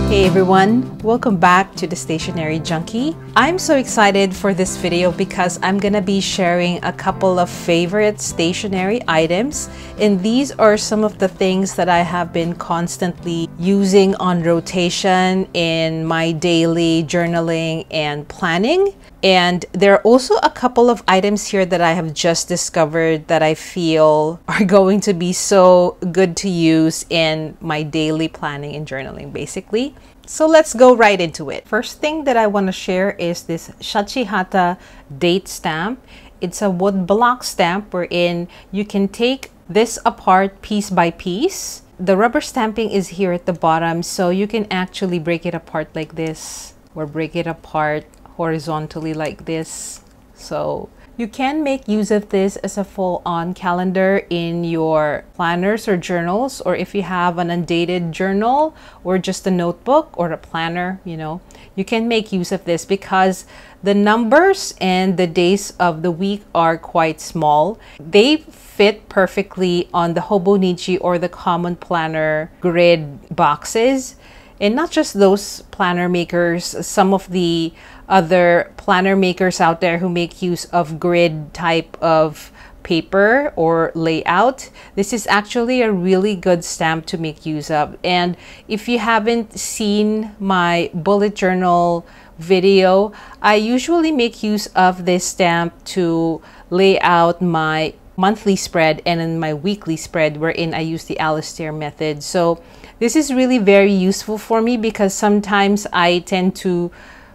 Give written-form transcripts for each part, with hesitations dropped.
Hey everyone, welcome back to the Stationery Junkie. I'm so excited for this video because I'm gonna be sharing a couple of favorite stationery items, and these are some of the things that I have been constantly using on rotation in my daily journaling and planning. And there are also a couple of items here that I have just discovered that I feel are going to be so good to use in my daily planning and journaling, basically. So let's go right into it. First thing that I want to share is this Shachihata date stamp. It's a wood block stamp wherein you can take this apart piece by piece. The rubber stamping is here at the bottom, so you can actually break it apart like this or break it apart horizontally like this. So you can make use of this as a full-on calendar in your planners or journals, or if you have an undated journal or just a notebook or a planner, you can make use of this because the numbers and the days of the week are quite small. They fit perfectly on the Hobonichi or the common planner grid boxes. And not just those planner makers, some of the other planner makers out there who make use of grid type of paper or layout. This is actually a really good stamp to make use of. And if you haven't seen my bullet journal video, I usually make use of this stamp to lay out my monthly spread and in my weekly spread, wherein I use the Alistair method. So this is really very useful for me because sometimes I tend to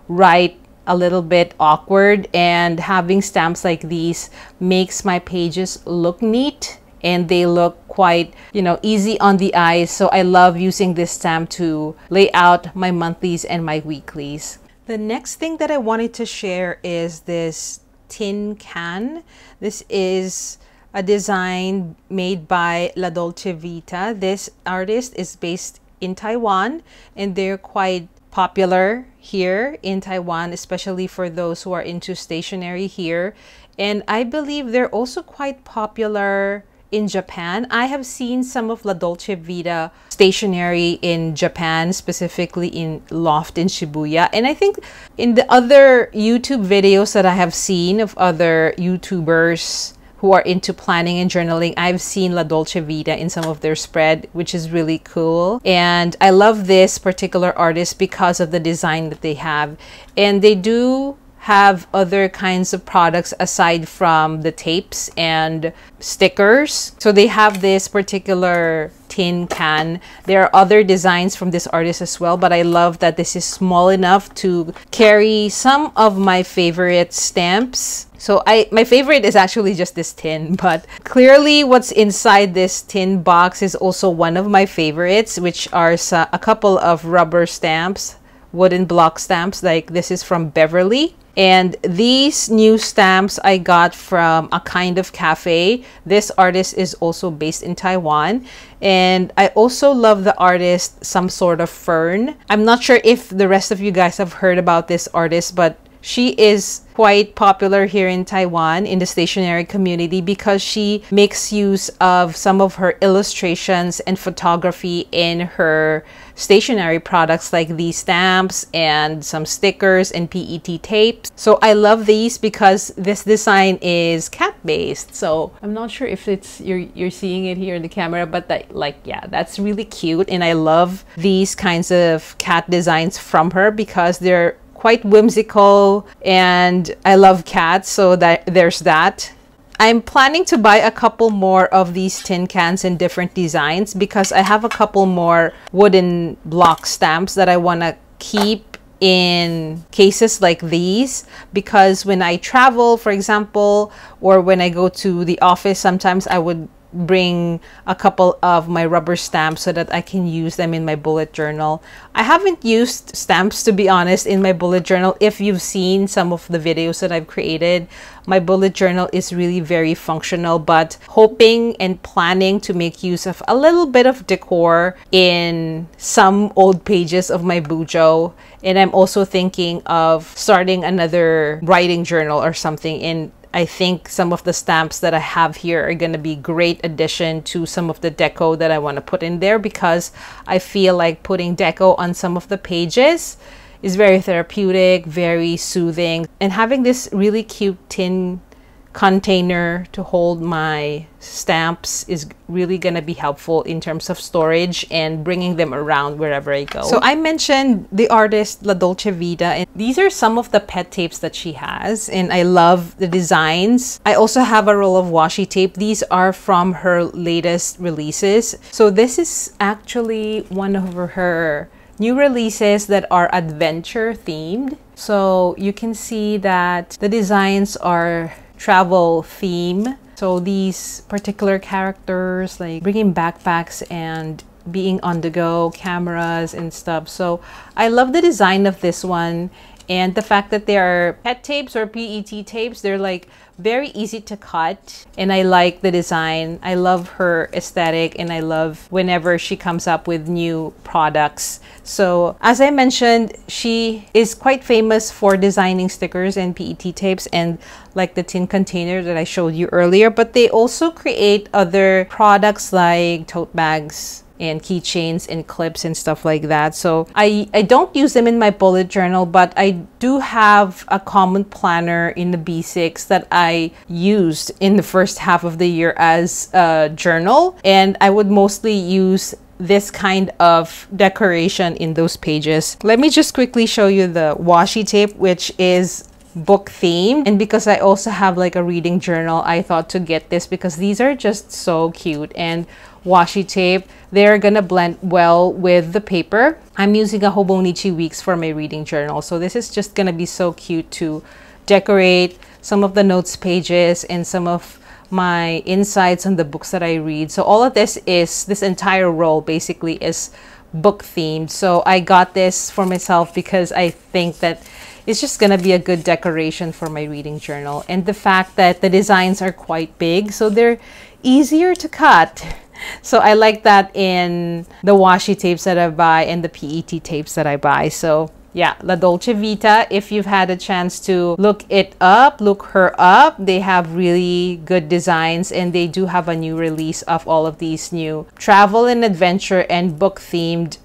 write a little bit awkward, and having stamps like these makes my pages look neat and they look quite, easy on the eyes. So I love using this stamp to lay out my monthlies and my weeklies. The next thing that I wanted to share is this tin can. This is a design made by La Dolce Vita. This artist is based in Taiwan, and they're quite popular here in Taiwan, especially for those who are into stationery here. And I believe they're also quite popular in Japan. I have seen some of La Dolce Vita stationery in Japan, specifically in Loft in Shibuya. And I think in the other YouTube videos that I have seen of other YouTubers who are into planning and journaling, I've seen La Dolce Vita in some of their spread, which is really cool. And I love this particular artist because of the design that they have. And they do have other kinds of products aside from the tapes and stickers. So they have this particular tin can. There are other designs from this artist as well, but I love that this is small enough to carry some of my favorite stamps. So my favorite is actually just this tin, but clearly what's inside this tin box is also one of my favorites, which are a couple of rubber stamps, wooden block stamps. Like this is from Beverly. And these new stamps I got from A Kind of Caffe. This artist is also based in Taiwan. And I also love the artist Some Sort of Fern. I'm not sure if the rest of you guys have heard about this artist, but she is quite popular here in Taiwan in the stationery community because she makes use of some of her illustrations and photography in her stationery products, like these stamps and some stickers and PET tapes. So I love these because this design is cat based. So I'm not sure if it's you're seeing it here in the camera, but that's really cute. And I love these kinds of cat designs from her because they're quite whimsical, and I love cats, so that there's that. I'm planning to buy a couple more of these tin cans in different designs because I have a couple more wooden block stamps that I want to keep in cases like these, because when I travel, for example, or when I go to the office, sometimes I would bring a couple of my rubber stamps so that I can use them in my bullet journal. I haven't used stamps, to be honest, in my bullet journal. If you've seen some of the videos that I've created, my bullet journal is really very functional, but hoping and planning to make use of a little bit of decor in some old pages of my bujo. And I'm also thinking of starting another writing journal or something, and I think some of the stamps that I have here are going to be great addition to some of the deco that I want to put in there, because I feel like putting deco on some of the pages is very therapeutic, very soothing. And having this really cute tin container to hold my stamps is really going to be helpful in terms of storage and bringing them around wherever I go. So I mentioned the artist La Dolce Vita, and these are some of the PET tapes that she has, and I love the designs. I also have a roll of washi tape. These are from her latest releases. So this is actually one of her new releases that are adventure themed. So you can see that the designs are travel theme. So these particular characters, like bringing backpacks and being on the go, cameras and stuff. So I love the design of this one, and the fact that they are PET tapes or PET tapes. They're like very easy to cut, and I like the design. I love her aesthetic, and I love whenever she comes up with new products. So as I mentioned, she is quite famous for designing stickers and PET tapes, and like the tin container that I showed you earlier, but they also create other products like tote bags and keychains and clips and stuff like that. So I don't use them in my bullet journal, but I do have a common planner in the B6 that I used in the first half of the year as a journal, and I would mostly use this kind of decoration in those pages. Let me just quickly show you the washi tape, which is book themed, and because I also have like a reading journal, I thought to get this because these are just so cute. And washi tape, they're gonna blend well with the paper. I'm using a Hobonichi Weeks for my reading journal, so this is just gonna be so cute to decorate some of the notes pages and some of my insights on the books that I read. So all of this entire roll basically is book themed. So I got this for myself because I think that it's just gonna be a good decoration for my reading journal. And the fact that the designs are quite big, so they're easier to cut. So I like that in the washi tapes that I buy and the PET tapes that I buy. So yeah, La Dolce Vita, if you've had a chance to look her up, they have really good designs, and they do have a new release of all of these new travel and adventure and book themed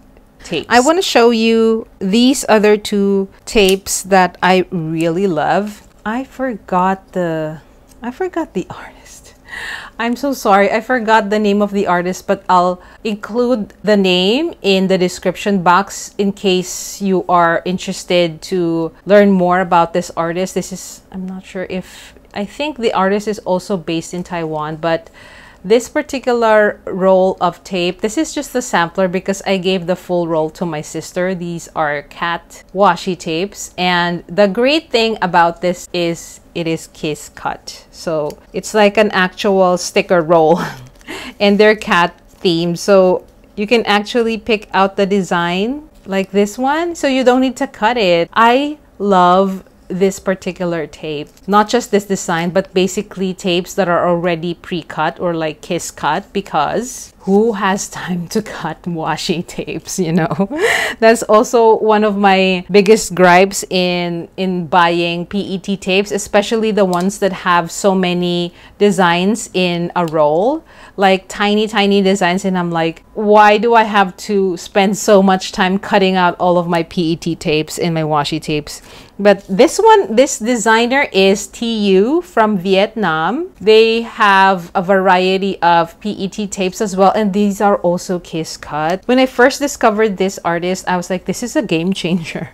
tapes. I want to show you these other two tapes that I really love. I forgot the artist. I'm so sorry. I forgot the name of the artist, but I'll include the name in the description box in case you are interested to learn more about this artist. I'm not sure if, I think the artist is also based in Taiwan, but this particular roll of tape, this is just a sampler because I gave the full roll to my sister. These are cat washi tapes, and the great thing about this is it is kiss cut. So it's like an actual sticker roll and they're cat themed. So you can actually pick out the design like this one, so you don't need to cut it. I love this particular tape, not just this design, but basically tapes that are already pre-cut or like kiss cut, because who has time to cut washi tapes, you know? That's also one of my biggest gripes in buying PET tapes, especially the ones that have so many designs in a roll, like tiny designs, and I'm like, why do I have to spend so much time cutting out all of my PET tapes in my washi tapes? But this designer is TU from Vietnam. They have a variety of PET tapes as well, and these are also kiss cut. When I first discovered this artist, I was like, this is a game changer.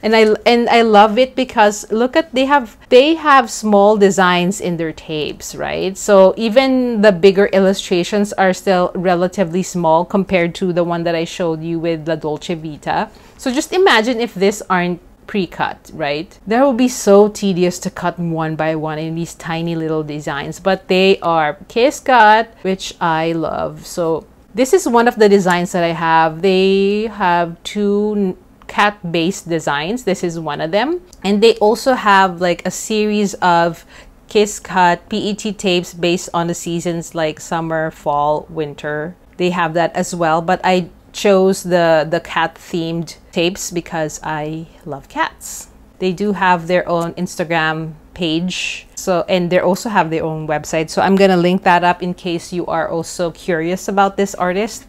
And I love it because look at, they have small designs in their tapes, right? So even the bigger illustrations are still relatively small compared to the one that I showed you with La Dolce Vita. So just imagine if these aren't pre-cut, right? That will be so tedious to cut one by one in these tiny little designs, but they are kiss cut, which I love. So this is one of the designs that I have. They have two cat-based designs. This is one of them, and they also have like a series of kiss cut PET tapes based on the seasons like summer, fall, winter. They have that as well, but I chose the cat themed tapes because I love cats. They do have their own Instagram page. So, and they also have their own website. So I'm gonna link that up in case you are also curious about this artist.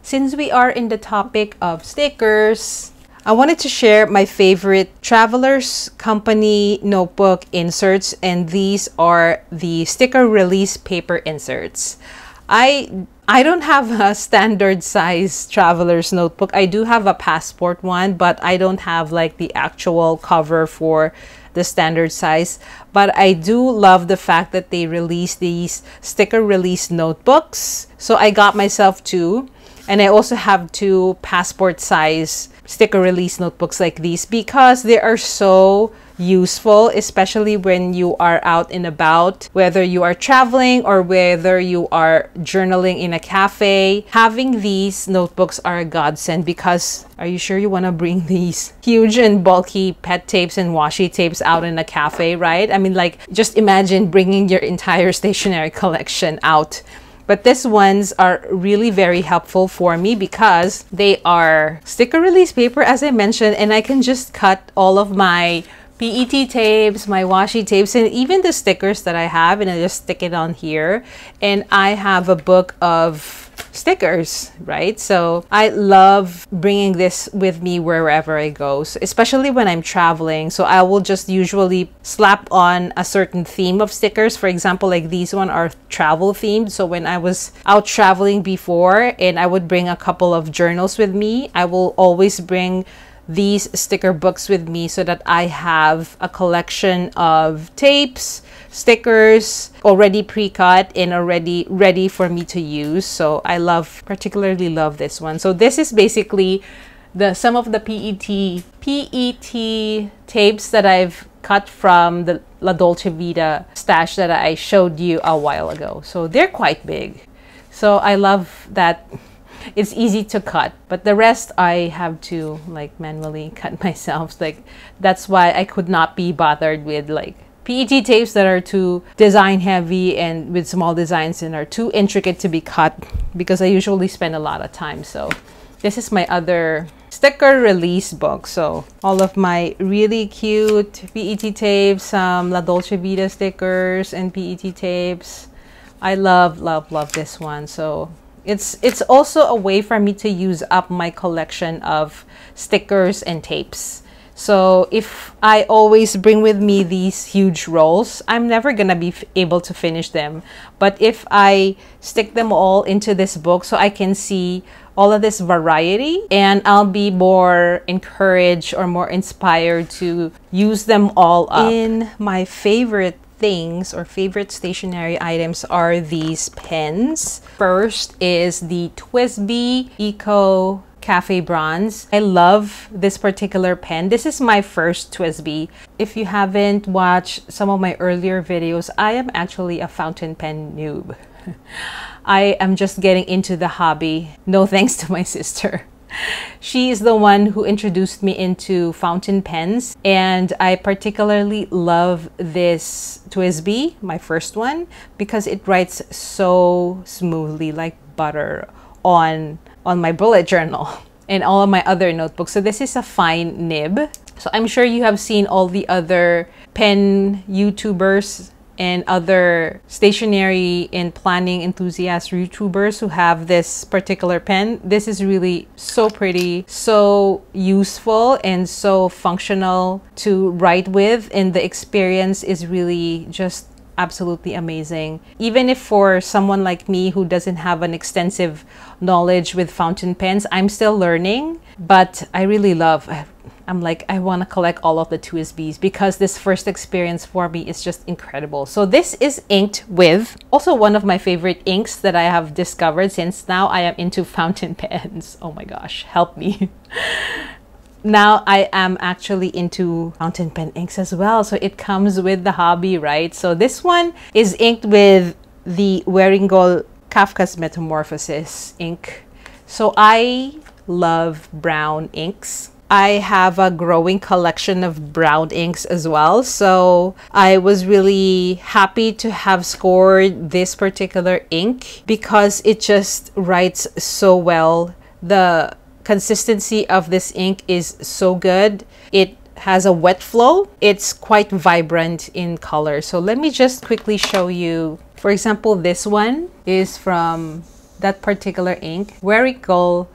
Since we are in the topic of stickers, I wanted to share my favorite Travelers Company notebook inserts, and these are the sticker release paper inserts. I don't have a standard size Travelers notebook. I do have a passport one, but I don't have like the actual cover for the standard size. But I do love the fact that they release these sticker release notebooks. So I got myself two. And I also have two passport size sticker release notebooks like these because they are so useful, especially when you are out and about, whether you are traveling or whether you are journaling in a cafe. Having these notebooks are a godsend because are you sure you want to bring these huge and bulky PET tapes and washi tapes out in a cafe, right? I mean, like, just imagine bringing your entire stationery collection out. But these ones are really very helpful for me because they are sticker release paper, as I mentioned, and I can just cut all of my PET tapes, my washi tapes, and even the stickers that I have, and I just stick it on here. And I have a book of stickers, right? So I love bringing this with me wherever I go, so especially when I'm traveling. So I will just usually slap on a certain theme of stickers. For example, like these one are travel themed. So when I was out traveling before and I would bring a couple of journals with me, I will always bring these sticker books with me so that I have a collection of tapes, stickers already pre-cut and already ready for me to use. So I particularly love this one. So this is basically some of the PET tapes that I've cut from the La Dolce Vita stash that I showed you a while ago. So they're quite big. So I love that it's easy to cut, but the rest I have to like manually cut myself. Like that's why I could not be bothered with like PET tapes that are too design heavy and with small designs and are too intricate to be cut because I usually spend a lot of time. So this is my other sticker release book. So all of my really cute PET tapes, some La Dolce Vita stickers and PET tapes. I love this one. So it's also a way for me to use up my collection of stickers and tapes. So if I always bring with me these huge rolls, I'm never gonna be able to finish them. But if I stick them all into this book so I can see all of this variety, and I'll be more encouraged or more inspired to use them all up. In my favorite things or favorite stationery items are these pens. First is the TWSBI Eco Caffe Bronze. I love this particular pen. This is my first TWSBI. If you haven't watched some of my earlier videos, I am actually a fountain pen noob. I am just getting into the hobby. No thanks to my sister. She is the one who introduced me into fountain pens, and I particularly love this TWSBI, my first one, because it writes so smoothly like butter on my bullet journal and all of my other notebooks. So this is a fine nib. So I'm sure you have seen all the other pen YouTubers and other stationery and planning enthusiast YouTubers who have this particular pen. This is really so pretty, so useful, and so functional to write with, and the experience is really just absolutely amazing. Even if for someone like me who doesn't have an extensive knowledge with fountain pens, I'm still learning, but I really love, I'm like, I want to collect all of the TWSBIs because this first experience for me is just incredible. So this is inked with also one of my favorite inks that I have discovered since now I am into fountain pens. Oh my gosh, help me. Now I am actually into fountain pen inks as well. So it comes with the hobby, right? So this one is inked with the Wearingeul Metamorphosis ink. So I love brown inks. I have a growing collection of brown inks as well. So I was really happy to have scored this particular ink because it just writes so well. The consistency of this ink is so good. It has a wet flow, it's quite vibrant in color. So let me just quickly show you. For example, this one is from that particular ink, Wearingeul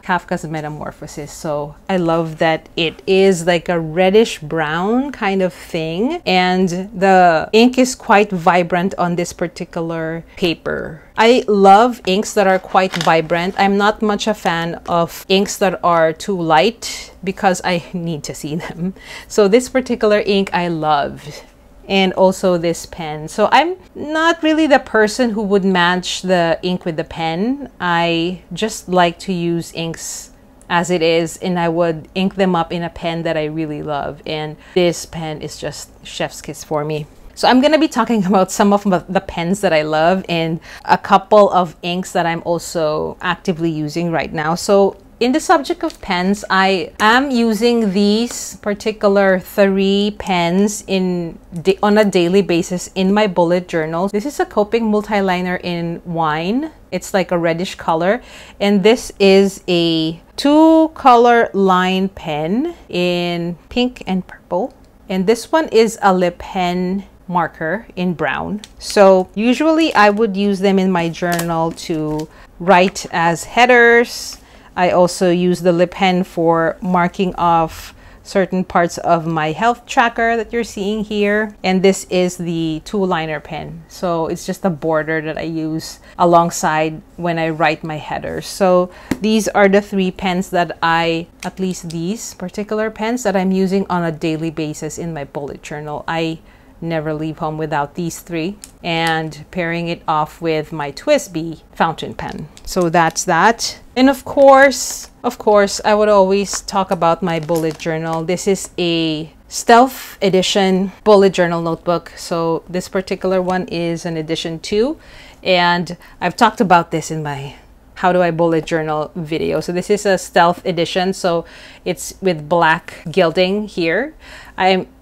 Metamorphosis. So I love that it is like a reddish brown kind of thing, and the ink is quite vibrant on this particular paper. I love inks that are quite vibrant. I'm not much a fan of inks that are too light because I need to see them. So this particular ink I love. And also this pen. So I'm not really the person who would match the ink with the pen. I just like to use inks as it is, and I would ink them up in a pen that I really love. And this pen is just chef's kiss for me. So I'm going to be talking about some of the pens that I love and a couple of inks that I'm also actively using right now. So in the subject of pens, I am using these particular 3 pens on a daily basis in my bullet journal. This is a Copic multiliner in wine. It's like a reddish color. And this is a 2-color line pen in pink and purple. And this one is a lip pen marker in brown. So usually I would use them in my journal to write as headers. I also use the lip pen for marking off certain parts of my health tracker that you're seeing here. And this is the 2-liner pen. So it's just a border that I use alongside when I write my headers. So these are the 3 pens that at least these particular pens that I'm using on a daily basis in my bullet journal. I never leave home without these 3, and pairing it off with my TWSBI fountain pen. So that's that. And of course, I would always talk about my bullet journal. This is a stealth edition bullet journal notebook. So this particular one is an edition 2, and I've talked about this in my how do I bullet journal video. So this is a stealth edition, so it's with black gilding here.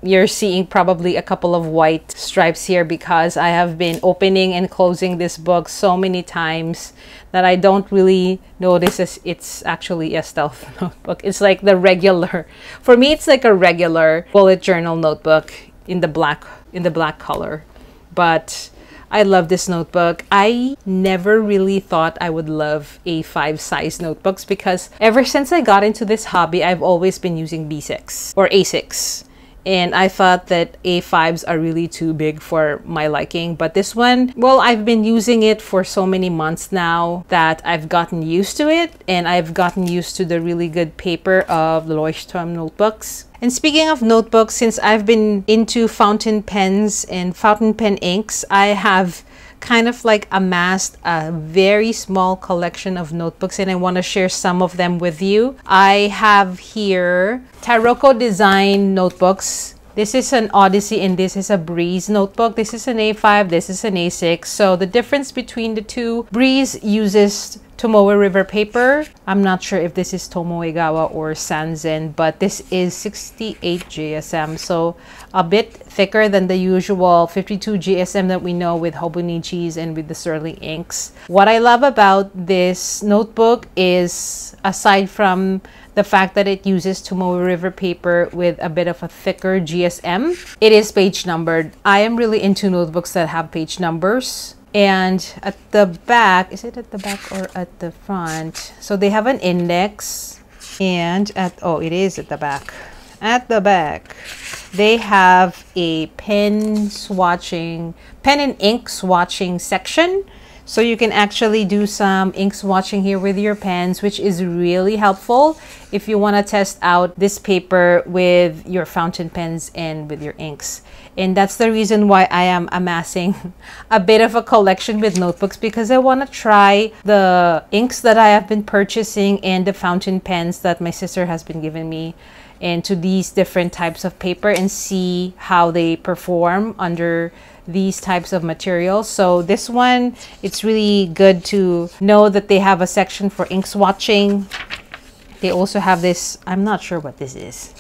You're seeing probably a couple of white stripes here because I have been opening and closing this book so many times that I don't really notice it's actually a stealth notebook. It's like the regular, for me it's like a regular bullet journal notebook in the black color. But I love this notebook. I never really thought I would love A5 size notebooks because ever since I got into this hobby, I've always been using B6 or A6. And I thought that A5s are really too big for my liking. But this one, well, I've been using it for so many months now that I've gotten used to it. And I've gotten used to the really good paper of the Leuchtturm notebooks. And speaking of notebooks, since I've been into fountain pens and fountain pen inks, I have kind of like amassed a very small collection of notebooks, and I want to share some of them with you. I have here Taroko Design notebooks. This is an Odyssey and this is a Breeze notebook. This is an A5, this is an A6. So the difference between the two, Breeze uses Tomoe River paper. I'm not sure if this is Tomoegawa or Sanzen, but this is 68 GSM. So a bit thicker than the usual 52 GSM that we know with Hobonichis and with the Sterling inks. What I love about this notebook is, aside from the fact that it uses Tomoe River paper with a bit of a thicker GSM, it is page numbered. I am really into notebooks that have page numbers. And at the back, is it at the back or at the front? So they have an index, and it is at the back. At the back, they have a pen and ink swatching section. So you can actually do some ink swatching here with your pens, which is really helpful if you want to test out this paper with your fountain pens and with your inks. And that's the reason why I am amassing a bit of a collection with notebooks, because I want to try the inks that I have been purchasing and the fountain pens that my sister has been giving me into these different types of paper and see how they perform under these types of materials. So this one, it's really good to know that they have a section for ink swatching. They also have this, I'm not sure what this is.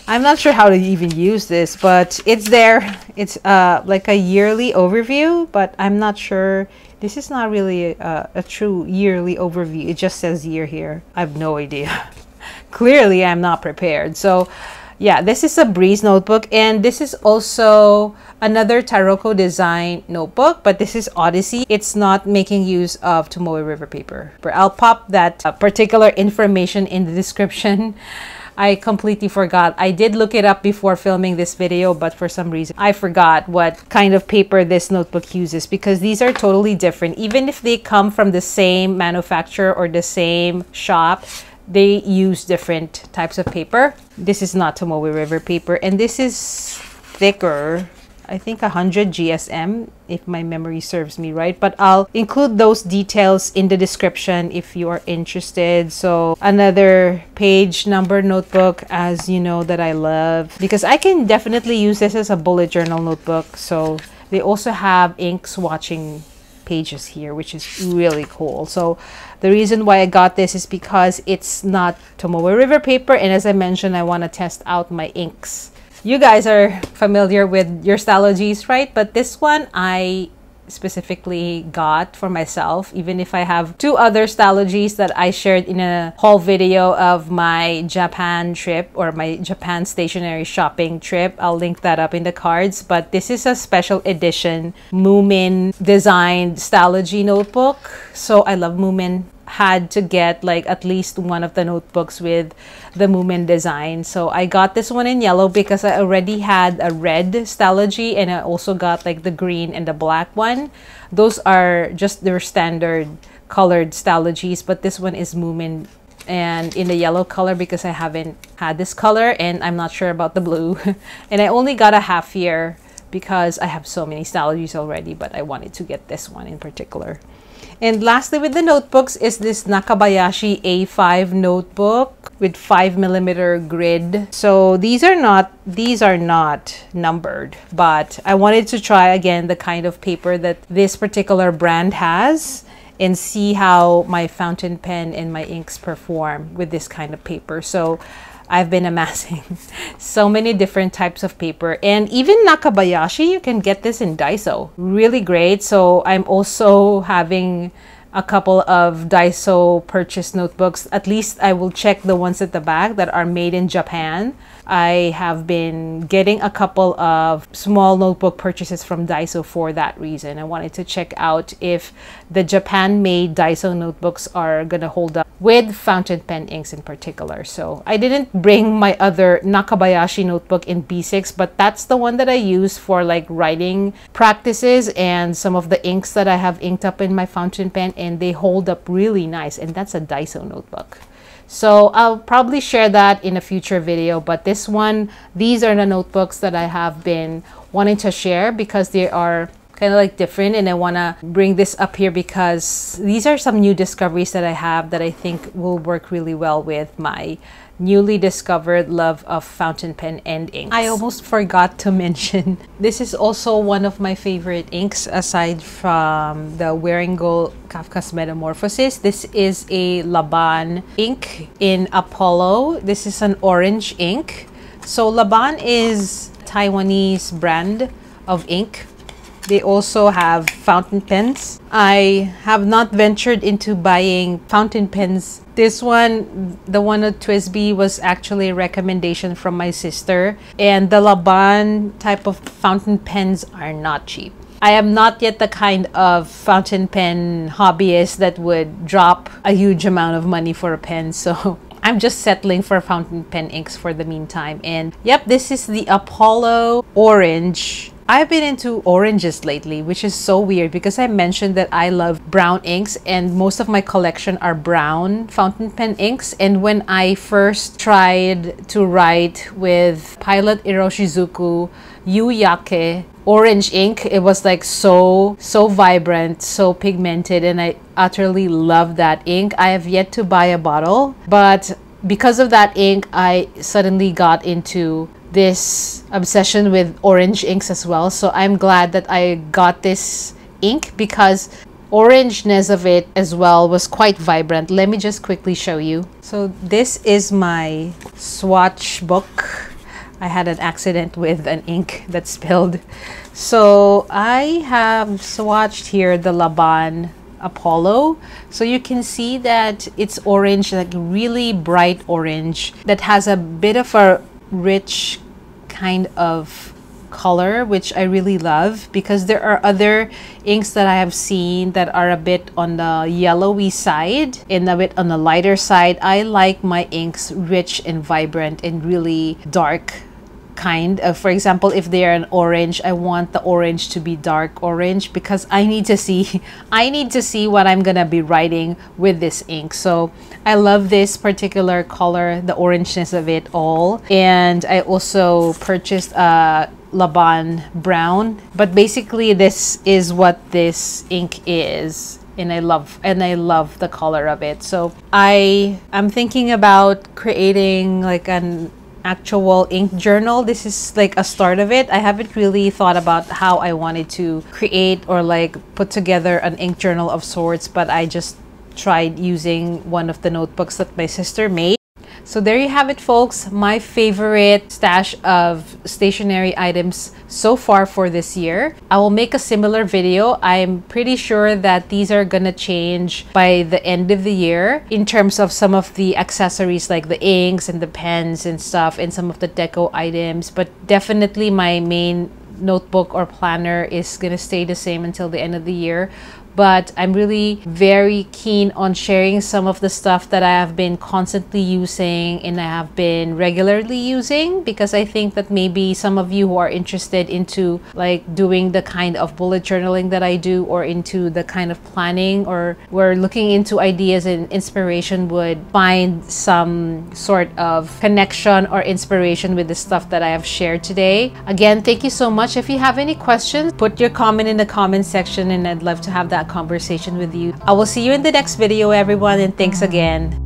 I'm not sure how to even use this, but it's there. It's like a yearly overview, but I'm not sure. This is not really a true yearly overview. It just says year here. I have no idea. Clearly, I'm not prepared. So yeah, this is a Breeze notebook, and this is also another Taroko Design notebook, but this is Odyssey. It's not making use of Tomoe River paper. I'll pop that particular information in the description. I completely forgot. I did look it up before filming this video, but for some reason I forgot what kind of paper this notebook uses, because these are totally different. Even if they come from the same manufacturer or the same shop, they use different types of paper. This is not Tomoe River paper, and this is thicker. I think 100 GSM, if my memory serves me right, but I'll include those details in the description if you are interested. So another page number notebook, as you know, that I love, because I can definitely use this as a bullet journal notebook. So they also have ink swatching pages here, which is really cool. So the reason why I got this is because it's not Tomoe River paper, and as I mentioned, I want to test out my inks. You guys are familiar with your Stalogies, right? But this one I specifically got for myself, even if I have two other Stalogies that I shared in a haul video of my Japan trip, or my Japan stationery shopping trip. I'll link that up in the cards. But this is a special edition Moomin designed Stalogy notebook. So I love Moomin. Had to get like at least one of the notebooks with the Moomin design. So I got this one in yellow because I already had a red Stalogy, and I also got like the green and the black one. Those are just their standard colored Stalogies, but this one is Moomin and in the yellow color because I haven't had this color, and I'm not sure about the blue. And I only got a half year because I have so many Stalogies already, but I wanted to get this one in particular. And lastly, with the notebooks is this Nakabayashi A5 notebook with 5mm grid. So these are not numbered, but I wanted to try again the kind of paper that this particular brand has and see how my fountain pen and my inks perform with this kind of paper. So I've been amassing so many different types of paper, and even Nakabayashi, you can get this in Daiso. Really great. So I'm also having a couple of Daiso purchase notebooks. At least I will check the ones at the back that are made in Japan. I have been getting a couple of small notebook purchases from Daiso for that reason. I wanted to check out if the Japan-made Daiso notebooks are gonna hold up with fountain pen inks in particular. So I didn't bring my other Nakabayashi notebook in B6, but that's the one that I use for like writing practices and some of the inks that I have inked up in my fountain pen, and they hold up really nice, and that's a Daiso notebook. So I'll probably share that in a future video, but this one, these are the notebooks that I have been wanting to share because they are kind of like different, and I want to bring this up here because these are some new discoveries that I have that I think will work really well with my newly discovered love of fountain pen and inks. I almost forgot to mention, this is also one of my favorite inks aside from the Wearingeul Metamorphosis. This is a Laban ink in Apollo. This is an orange ink. So Laban is Taiwanese brand of ink. They also have fountain pens. I have not ventured into buying fountain pens. This one, the one at TWSBI, was actually a recommendation from my sister. And the Laban type of fountain pens are not cheap. I am not yet the kind of fountain pen hobbyist that would drop a huge amount of money for a pen. So I'm just settling for fountain pen inks for the meantime. And yep, this is the Apollo Orange. I've been into oranges lately, which is so weird because I mentioned that I love brown inks, and most of my collection are brown fountain pen inks. And when I first tried to write with Pilot Iroshizuku Yuyake orange ink, it was like so vibrant, so pigmented, and I utterly love that ink. I have yet to buy a bottle, but because of that ink, I suddenly got into this obsession with orange inks as well. So I'm glad that I got this ink because orangeness of it as well was quite vibrant. Let me just quickly show you. So this is my swatch book. I had an accident with an ink that spilled. So I have swatched here the Laban Apollo. So you can see that it's orange, like really bright orange that has a bit of a rich kind of color, which I really love, because there are other inks that I have seen that are a bit on the yellowy side and a bit on the lighter side. I like my inks rich and vibrant and really dark kind of. For example, if they're an orange, I want the orange to be dark orange, because I need to see what I'm gonna be writing with this ink. So I love this particular color, the orangeness of it all. And I also purchased a Laban brown, but basically this is what this ink is, and I love the color of it. So I'm thinking about creating like an actual ink journal. This is like a start of it. I haven't really thought about how I wanted to create or like put together an ink journal of sorts, but I just tried using one of the notebooks that my sister made. So there you have it, folks, my favorite stash of stationery items so far for this year. I will make a similar video. I'm pretty sure that these are gonna change by the end of the year in terms of some of the accessories like the inks and the pens and stuff and some of the deco items, but definitely my main notebook or planner is gonna stay the same until the end of the year. But I'm really very keen on sharing some of the stuff that I have been constantly using and I have been regularly using, because I think that maybe some of you who are interested into like doing the kind of bullet journaling that I do, or into the kind of planning, or we're looking into ideas and inspiration, would find some sort of connection or inspiration with the stuff that I have shared today. Again, thank you so much. If you have any questions, put your comment in the comment section and I'd love to have that conversation with you. I will see you in the next video, everyone, and thanks again.